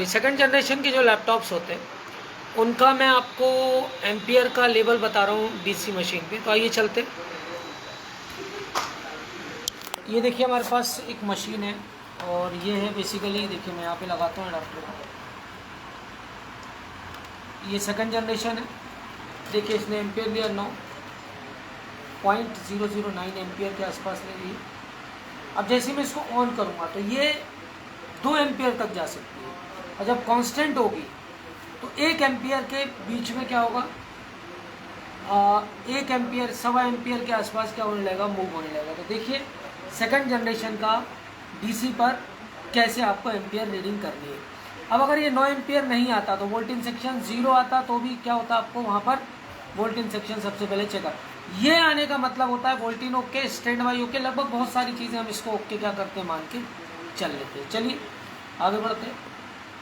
Second generation के जो laptops होते हैं उनका मैं आपको एम्पियर का लेवल बता रहा हूँ डीसी मशीन पे। तो आइए चलते। ये देखिए हमारे पास एक मशीन है और ये है बेसिकली, देखिए मैं यहाँ पे लगाता हूँ अडाप्टर को। ये सेकंड जनरेशन है। देखिए इसने एम्पियर दिया 9.009 एम्पियर के आसपास ले ली। अब जैसे मैं इसको ऑन करूँगा तो ये 2 एम्पियर तक जा सकती है, और जब कांस्टेंट होगी तो 1 एम्पियर के बीच में क्या होगा, 1 एम्पियर 1.25 एम्पियर के आसपास क्या होने लगेगा, मूव होने लगेगा। तो देखिए सेकंड जनरेशन का डीसी पर कैसे आपको एम्पियर रीडिंग करनी है। अब अगर ये 9 एम्पियर नहीं आता तो वोल्टेज सेक्शन 0 आता तो भी क्या होता, आपको वहाँ पर वोल्टेज सेक्शन सबसे पहले चेक कर। ये आने का मतलब होता है voltage okay, stand by okay, लगभग बहुत सारी चीज़ें हम इसको ओके क्या करते हैं, मान के चल लेते हैं। चलिए आगे बढ़ते हैं।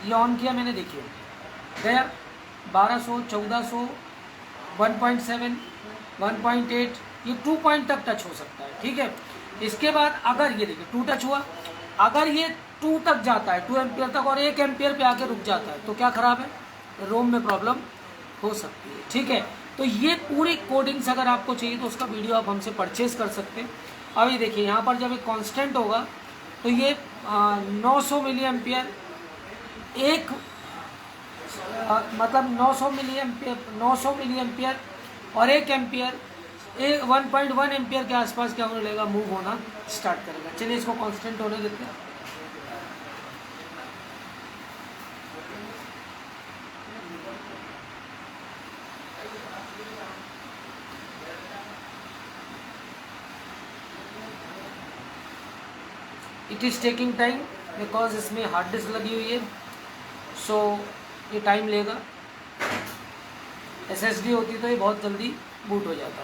ये ऑन किया मैंने, देखिए गया 1200, 1400, 1.7, 1.8, ये 2 पॉइंट तक टच हो सकता है, ठीक है। इसके बाद अगर ये देखिए 2 टच हुआ, अगर ये 2 तक जाता है, 2 एम्पियर तक, और 1 एम्पियर पे आके रुक जाता है तो क्या खराब है, रोम में प्रॉब्लम हो सकती है, ठीक है। तो ये पूरी कोडिंग्स अगर आपको चाहिए तो उसका वीडियो आप हमसे परचेज कर सकते हैं। अब ये देखिए यहाँ पर जब एक कांस्टेंट होगा तो ये 900 मिली एम्पियर एक मतलब 900 मिली एम्पियर और 1 एम्पियर 1.1 एम्पियर के आसपास क्या होने लगेगा, मूव होना स्टार्ट करेगा। चलिए इसको कांस्टेंट होने देते हैं। It is taking time because इसमें हार्ड डिस्क लगी हुई है, सो ये टाइम लेगा। SSD होती तो ये बहुत जल्दी बूट हो जाता।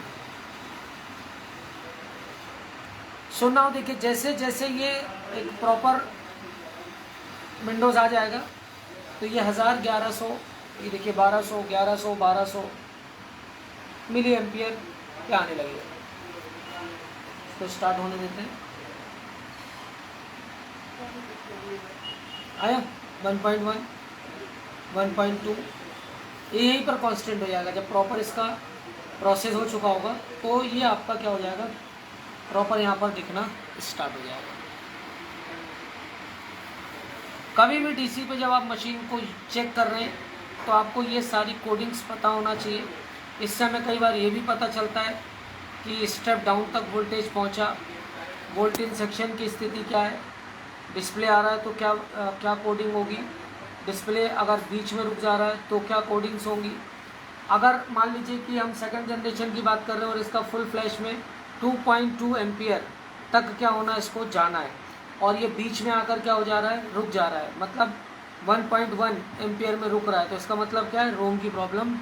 सो नाउ देखिए जैसे जैसे ये एक प्रॉपर विंडोज़ आ जाएगा तो ये 1000, 1100, ये देखिए 1200, 1100, 1200 मिली एम्पियर क्या आने लगेगा। तो स्टार्ट होने देते हैं। आया 1.1, 1.2, ये यहीं पर कांस्टेंट हो जाएगा। जब प्रॉपर इसका प्रोसेस हो चुका होगा तो ये आपका क्या हो जाएगा, प्रॉपर यहाँ पर दिखना स्टार्ट हो जाएगा। कभी भी डीसी पे जब आप मशीन को चेक कर रहे हैं तो आपको ये सारी कोडिंग्स पता होना चाहिए। इससे हमें कई बार ये भी पता चलता है कि स्टेप डाउन तक वोल्टेज पहुँचा, वोल्टेज सेक्शन की स्थिति क्या है, डिस्प्ले आ रहा है तो क्या कोडिंग होगी, डिस्प्ले अगर बीच में रुक जा रहा है तो क्या कोडिंग्स होंगी। अगर मान लीजिए कि हम सेकंड जनरेशन की बात कर रहे हैं और इसका फुल फ्लैश में 2.2 एम्पियर तक क्या होना, इसको जाना है, और ये बीच में आकर क्या हो जा रहा है, रुक जा रहा है, मतलब 1.1 एम्पियर में रुक रहा है, तो इसका मतलब क्या है, रोम की प्रॉब्लम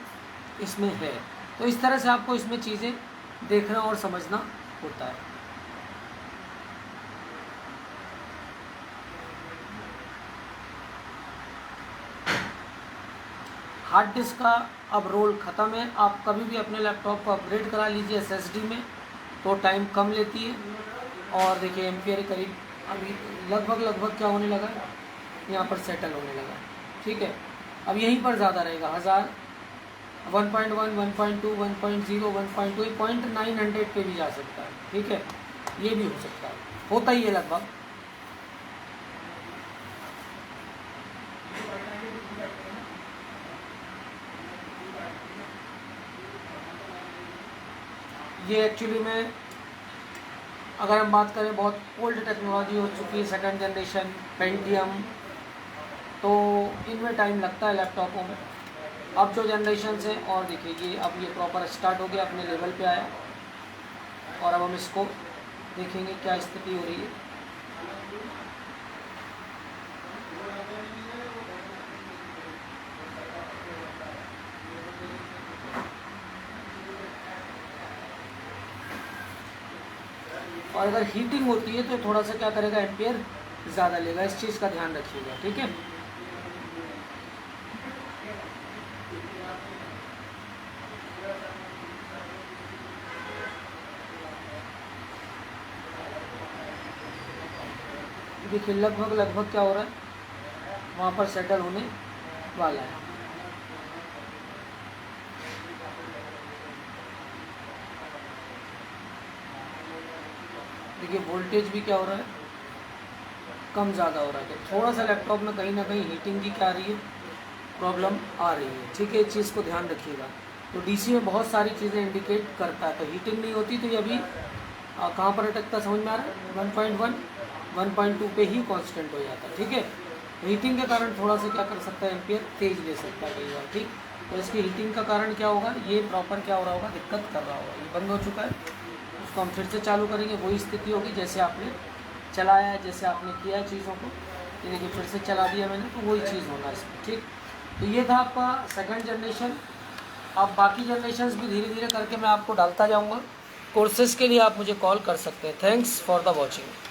इसमें है। तो इस तरह से आपको इसमें चीज़ें देखना और समझना होता है। हार्ड डिस्क का अब रोल ख़त्म है। आप कभी भी अपने लैपटॉप को अपग्रेड करा लीजिए SSD में, तो टाइम कम लेती है। और देखिए एम्पियर करीब अभी लगभग क्या होने लगा, यहाँ पर सेटल होने लगा, ठीक है। अब यहीं पर ज़्यादा रहेगा, 1000, 1.1, 1.2, 1.0, 1.2, 0.900 पे भी जा सकता है, ठीक है। ये भी हो सकता है, होता ही है लगभग। ये एक्चुअली में अगर हम बात करें बहुत ओल्ड टेक्नोलॉजी हो चुकी है, सेकंड जनरेशन पेंटियम, तो इनमें टाइम लगता है लैपटॉपों में। अब जो जनरेशन है, और देखिए ये अब ये प्रॉपर स्टार्ट हो गया, अपने लेवल पे आया, और अब हम इसको देखेंगे क्या स्थिति हो रही है। और अगर हीटिंग होती है तो थोड़ा सा क्या करेगा, एम्पियर ज़्यादा लेगा, इस चीज़ का ध्यान रखिएगा, ठीक है। देखिए लगभग क्या हो रहा है, वहाँ पर सेटल होने वाला है। देखिए वोल्टेज भी क्या हो रहा है, कम ज़्यादा हो रहा है। तो थोड़ा सा लैपटॉप में कहीं ना कहीं हीटिंग की क्या आ रही है, प्रॉब्लम आ रही है। ठीक है, इस चीज़ को ध्यान रखिएगा। तो डीसी में बहुत सारी चीज़ें इंडिकेट करता है। तो हीटिंग नहीं होती तो ये अभी कहाँ पर अटकता समझ में आ रहा है, 1.1 1.2 पे ही कांस्टेंट हो जाता है। ठीक है, हीटिंग के कारण थोड़ा सा क्या कर सकता है, एम्पियर तेज ले सकता है कई बार। ठीक, तो इसकी हीटिंग का कारण क्या होगा, ये प्रॉपर क्या हो रहा होगा, दिक्कत कर रहा होगा। ये बंद हो चुका है, उसको हम फिर से चालू करेंगे। वही स्थिति होगी जैसे आपने चलाया है, जैसे आपने किया है चीज़ों को। ये देखिए फिर से चला दिया मैंने, तो वही चीज़ होना है इसमें। ठीक, तो ये था आपका सेकंड जनरेशन। अब बाकी जनरेशन्स भी धीरे धीरे करके मैं आपको डालता जाऊँगा। कोर्सेज़ के लिए आप मुझे कॉल कर सकते हैं। Thanks for the watching.